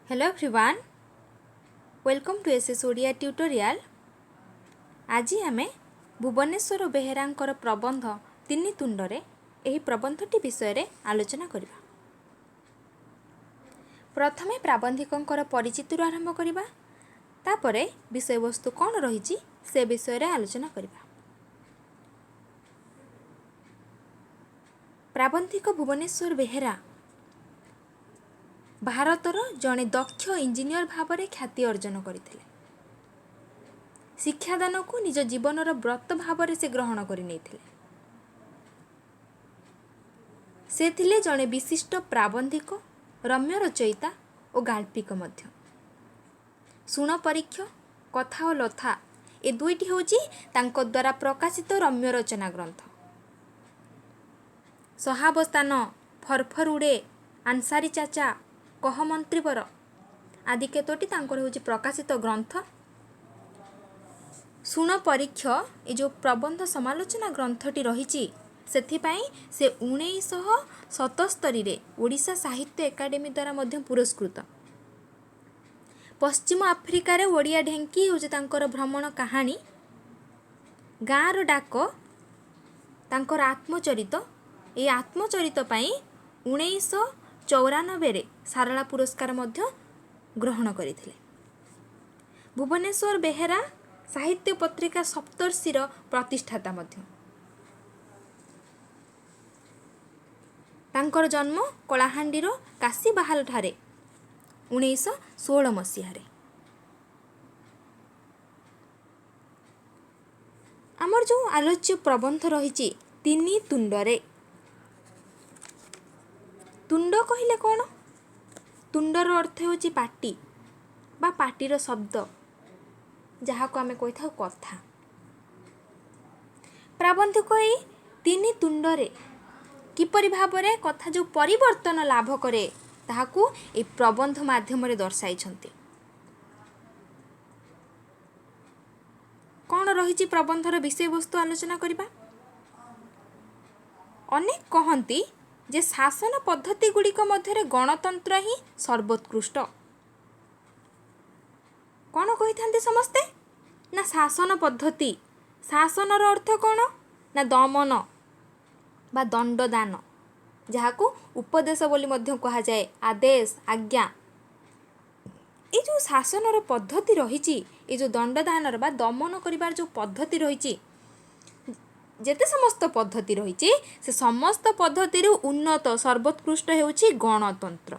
Hello everyone, welcome to SS Odia tutorial. आज आम भुवनेश्वर बेहेरांकर प्रबंध तिनि तुंडरे एही प्रबंधटी विषय रे आलोचना करिबा। प्रथमे प्राबंधिकंकर परिचिति आरंभ करिबा, तापरे विषय वस्तु कौन रही से विषय रे आलोचना करिबा। प्राबंधिक भुवनेश्वर बेहेरा भारतर जड़े दक्ष इंजीनियर भाव में ख्याति अर्जन करते। शिक्षादान को निज जीवनर व्रत भाव से ग्रहण करने से थिले जड़े विशिष्ट प्राबंधिक, रम्य रचयिता और गाल्पिक मध्य। सुण परीक्ष, कथा और लथा ए दुईटी होची तांको द्वारा प्रकाशित रम्य रचना ग्रंथ। सहाबस्तान, फरफर उड़े, आंसारी चाचा, कह मंत्रीवर आदि केतोटी तांकर होची प्रकाशित ग्रंथ। सुण परीक्ष ए जो प्रबंध समालोचना ग्रंथटी रही सेथिपाई से 1977 रे ओडिशा साहित्य एकाडेमी द्वारा मध्य पुरस्कृत। पश्चिम आफ्रिकार ओडिया ढेंकी होची तांकर भ्रमण कहानी। गाँर डाक तांकर आत्मचरित। ए आत्मचरित पाई 1994 रे सारला पुरस्कार मध्य ग्रहण करथिले। भुवनेश्वर बेहेरा साहित्य पत्रिका सप्तर्षिर प्रतिष्ठाता मध्य। तांकर जन्म कलाहांडीर काशीबाहाल ठारे 1916 मसीहारे। आमर जो आलोच्य प्रबंध रही तिनि तुंडरे। तुंड कहले कौन? तुंडर अर्थ होची पाटी बा पाटीर शब्द, जहाँ को आमे कही कथा। प्राबंधिक ए तिनि तुंडरे किपरि भाबरे कथा जो परिवर्तन लाभ करे ताहाकू ए प्रबंध माध्यम रे दर्शाइछन्ति। कौन रही प्रबंधर विषय वस्तु आलोचना करिबा। अनेक कहती जे शासन पद्धति गुड़िक मध्य गणतंत्र ही सर्वोत्कृष्ट। कौन कही था समस्ते ना शासन पद्धति। शासनर अर्थ कौन ना दमन बा दंडदान, जहाँ को उपदेश बोली मध्य कहा जाए, आदेश, आज्ञा। ये जो शासनर पद्धति रही, ये जो दंडदानर बा दमन करिबार जो पद्धति रही, जेते समस्त पद्धति रही से समस्त पद्धति उन्नत सर्वोत्कृष्ट हेउछि गणतंत्र।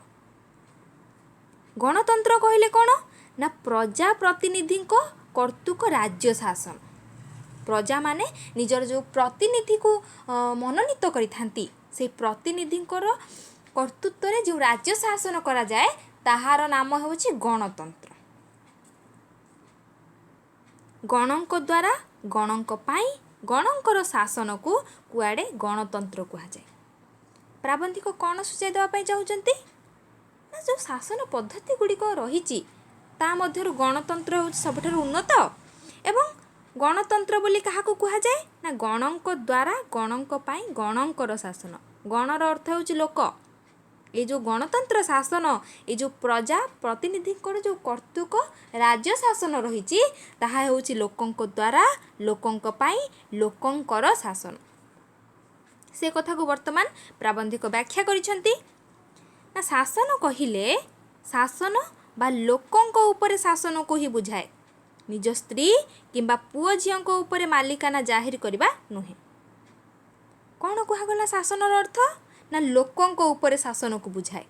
गणतंत्र कहले कौन ना प्रजा प्रतिनिधि को कर्तुक राज्य शासन। प्रजा माने निजर जो प्रतिनिधि को मनोनीत करिथांती से प्रतिनिधि कर्तृत्व रे जो राज्य शासन करा जाए ताहार नाम हेउछि गणतंत्र। गणंक द्वारा गणंक पाई गणंकर शासन को कुआड़े गणतंत्र कहा जाए। प्राबंधिक कौन सूचाई देवाई चाहते ना जो शासन पद्धति गुड़िक रही ता मध्यरु गणतंत्र हूँ सबुठ उन्नत। एवं गणतंत्र बोली क्या कहा जाए ना गणंक द्वारा गणंक पाई गणंकर शासन। गणर अर्थ हूँ लोक। ये जो गणतंत्र शासन ये जो प्रजा प्रतिनिधि जो कर्तृक राज्य शासन रही ताहा हेउछि लोकंक द्वारा लोकंक पाई लोकंकर शासन। से कथा को वर्तमान प्राबंधिक व्याख्या करिसेंती ना शासन कहिले शासन बा लोकंक ऊपर शासन को ही बुझाए, निज स्त्री किंबा पुओ झियंक ऊपर मालिकाना जाहिर करबा नुहे। कौन कहगला शासनर अर्थ ना लोकंक ऊपर शासन को बुझाए।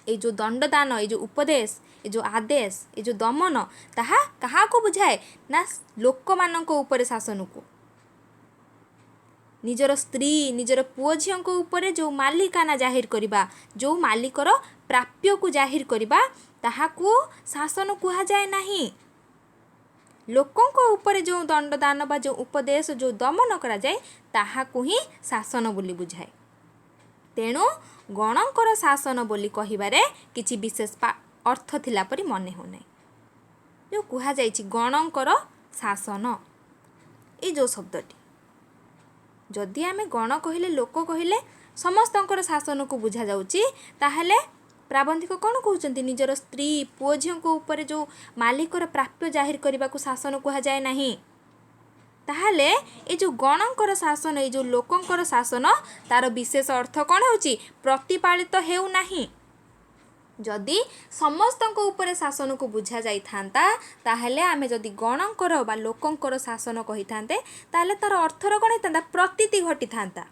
ये जो दंडदान, ये जो उपदेश, ये जो आदेश, ये जो दमन ताहा कहा को बुझाए ना लोक मानक ऊपर शासन को। निजर स्त्री निजर पुओ झियंक ऊपर जो मालिकाना जाहिर करबा, जो मालिकर प्राप्य को जाहिर करबा ताहा को शासन कहा जाए नहीं। लोकंक ऊपर जो दंडदान बा जो उपदेश जो दमन करा जाए ताहा को ही शासन बोली बुझाए। तेणु गणंकर शासन बोली कहिबारे किछि विशेष अर्थ थिला परि मने हो नै। जो कहा जाइछि गणंकर शासन ए जो शब्दटी जदि आमे गण कहिले लोक कहिले समस्तंकर शासन को बुझा जाउछि ताहेले प्राबंधिक कौन कहते निजर स्त्री पुओ झील उपर जो मालिकर प्राप्य जाहिर करने को शासन कहुए ना। ताहले ये जो गणंकर शासन ये जो लोकंकर शासन तार विशेष अर्थ कौन हो प्रतिपालित हेउ नाही। जदि समस्त ऊपर शासन को बुझा जाई थांता ताहले आमे जदि गणंकर बा लोकंकर शासन कही थांते ताहले तार अर्थर कौन होता प्रतीति घटी थांता।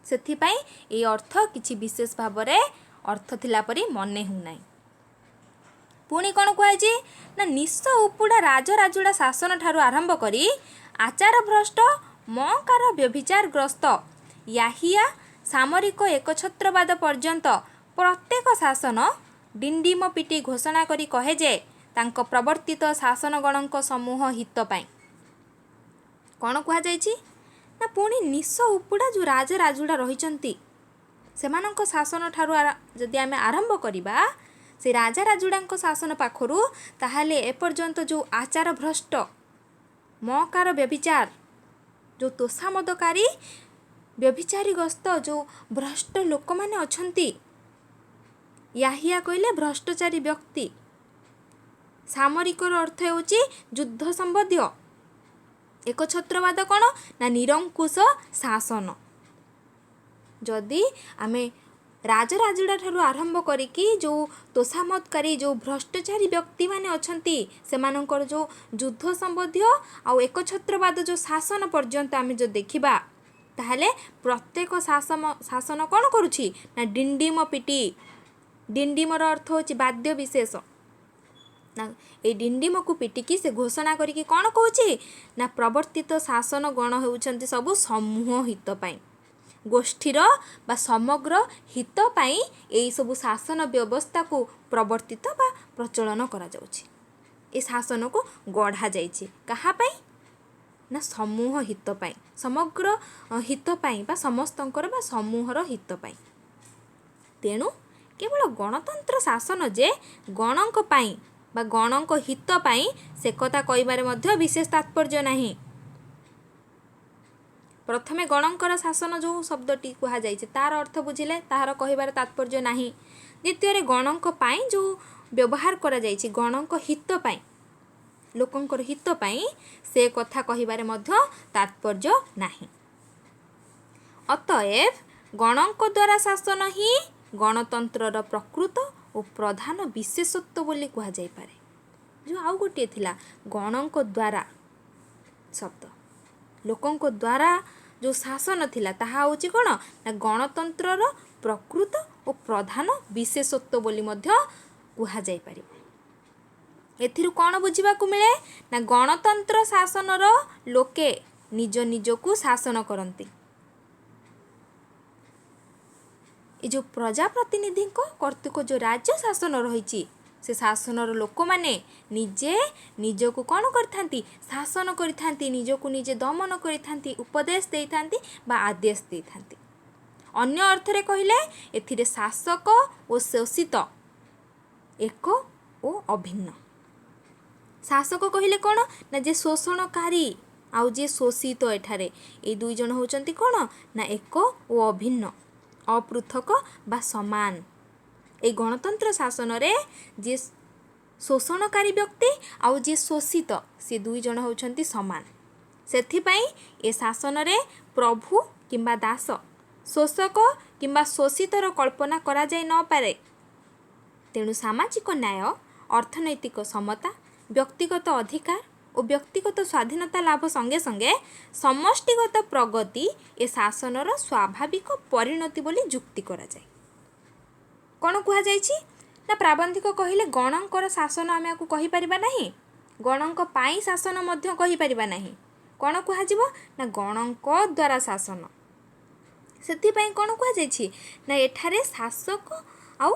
सेथिपाई ये अर्थ किछि विशेष भाव में अर्थ थिला परी मने हु नाही। पुणी कौन कहुए ना निश उपुड़ा राजराजुड़ा शासन ठारू आरंभ करी आचार भ्रष्ट मकार व्यभिचार ग्रस्त याहिया सामरिक एकछत्रवाद पर्यंत प्रत्येक शासन डिंडिम पिटी घोषणा करी कहे जे तांको प्रवर्तित शासनगणों समूह हित पाई कौन कहुई ना पुणी निश उपुड़ा जो राजराजुड़ा रही सेमानंक शासन ठारू जदि आमे आरंभ करिबा से राजराजुड़ा शासन पाखरु ताहले एपर्यंत जो आचार भ्रष्ट मकार व्यभिचार जो तोषामदकारी व्यभिचारी ग्रस्त जो भ्रष्ट लोक माने अछंती याहिया कहले भ्रष्टाचारी व्यक्ति सामरिकर अर्थ होची युद्ध संबंधी एकछत्रवाद कौन ना निरंकुश शासन। जदि आमे राजराजुड़ा ठारू आरंभ करिकी जो तोषामदकारी जो भ्रष्टाचारी व्यक्ति माने अछंती सेमानंकर जो युद्ध संबंधी आउ एकछत्रवाद जो शासन पर्यंत आमे जो देखिबा ताहले प्रत्येक शासन कौन करुछि ना डिंडिम पिटी डिंडिमर अर्थ होछि वाद्य विशेष ना ए डिंडिम को पिटिकी से घोषणा करिकी कौन कहूछि ना प्रवर्तित शासन गण होउछंती सबु समूह हित पाई गोष्ठीर बा समग्र हित पाई एई सबु शासन व्यवस्था को प्रवर्तित बा प्रचलन करा जाउछि। ए शासन को गढ़ा जाइछि कहा पाई ना समूह हित पाई समग्र हित पाई बा समस्तंकर बा समूहर हित पाई। तेणु केवल गणतंत्र शासन जे गणक पाई बा गणक हित पाई से कथा कहिबारे मध्य विशेष तात्पर्य नाही। प्रथमे गणंकर शासन जो शब्दटी कहा जाइए तार अर्थ बुझिले तार कहिबार तात्पर्य नाही। द्वितीय गणंक पाई जो व्यवहार करा जाइए गणंक हित पाई लोकंकर हित पाई से कथा कहिबारे मध्य तात्पर्य नाही। अतएव गणंक द्वारा शासन ही गणतंत्रर प्रकृत और प्रधान विशेषत्व बोली कहा जाई पारे। जो आउ गोटे थिला गणंक द्वारा शब्द लोकंक द्वारा जो शासन थिला ताहा होची कोन ना गणतंत्रर प्रकृत और प्रधान विशेषत्व बोली मध्य कहा जाई पारिबो। एथिरु कोन बुझिबा को मिले ना गणतंत्र शासनर लोके निज निजकु शासन करंती। ये जो प्रजाप्रतिनिधि कर्तृक जो राज्य शासन रही से शासनर लोक माने निजे निजको कौन करथांती शासन करथांती निजको निजे दमन करथांती उपदेश देथांती बा आदेश देथांती। अन्य अर्थरे कहिले एथिरे शासक और शोषित एक और अभिन्न। शासक कहिले कौन ना जे शोषणकारी आउ जे शोषित एठारे ए दुई जन होचंती कौन ना एक और अभिन्न अपृथक बा समान। ए गणतंत्र शासन रे जे शोषणकारी व्यक्ति आउ जे शोषित से दुई जन होचंती समान। सेथिपाई ए शासन रे प्रभु किंबा दास शोषक किंबा शोषितर कल्पना करा जाय न पारे। तेणु सामाजिक न्याय अर्थनैतिक समता व्यक्तिगत अधिकार और व्यक्तिगत स्वाधीनता लाभ संगे संगे समष्टिगत प्रगति ए शासनर स्वाभाविक परिणति बोली जुक्ति करा जाय। कौन कहा जाइछि ना प्राबंधिक कहिले गणंकर शासन आमे आकु कहि परिबा नाही गणंक पाई शासन मध्य कहि परिबा नाही। कौन कहा जिवो ना गणंक द्वारा शासन। सेथिपाई कौन कहा जाइछि ना एठारे शासक आउ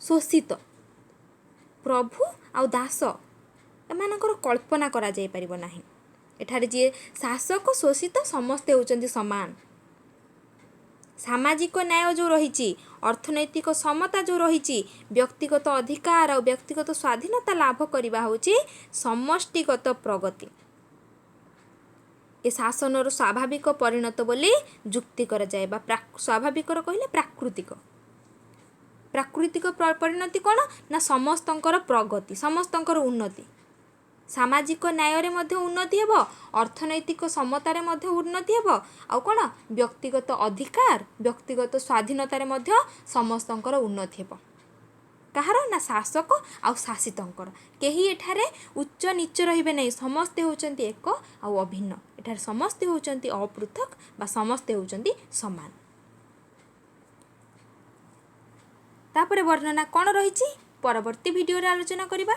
शोषित प्रभु आउ दास एमानकर कल्पना करा जाय परिबो नाही। एठारे जे शासक शोषित समस्ते होचंती समान। सामाजिक न्याय जो रही अर्थनैतिक समता जो रही व्यक्तिगत अधिकार और व्यक्तिगत स्वाधीनता लाभ करवा होची समष्टिगत प्रगति ए शासनर स्वाभाविक परिणत बोली जुक्ति करा जाय बा स्वाभाविक कहले प्राकृतिक। प्राकृतिक परिणति कौन ना समस्तंकर प्रगति समस्तंकर उन्नति सामाजिक न्याय रे मध्य उन्नति हेबो अर्थनैतिक समतारे मध्य उन्नति हेबो आ कौन व्यक्तिगत अधिकार व्यक्तिगत स्वाधीनता रे मध्य समस्तंकर उन्नति हेबो कहार ना शासक आ शासितंकर केही एठारे उच्च नीच रहिबे नै समस्ते होचंती एक आ अभिन्न एठारे समस्ते होचंती अपृथक बा समस्ते होचंती समान तापरे वर्णना कौन रही परवर्ती वीडियो रे आलोचना करिबा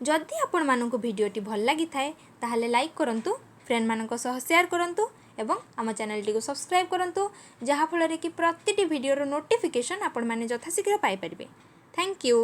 जदि आपण मानक वीडियोटी भल लगी थाए ताहले लाइक करंतु फ्रेंड मानक सह शेयर करंतु एवं आम चैनल टी को सब्सक्राइब करंतु जहा फल रे कि प्रतिटी वीडियो रो नोटिफिकेशन आपण माने यथाशीघ्र पाई परिबे थैंक यू।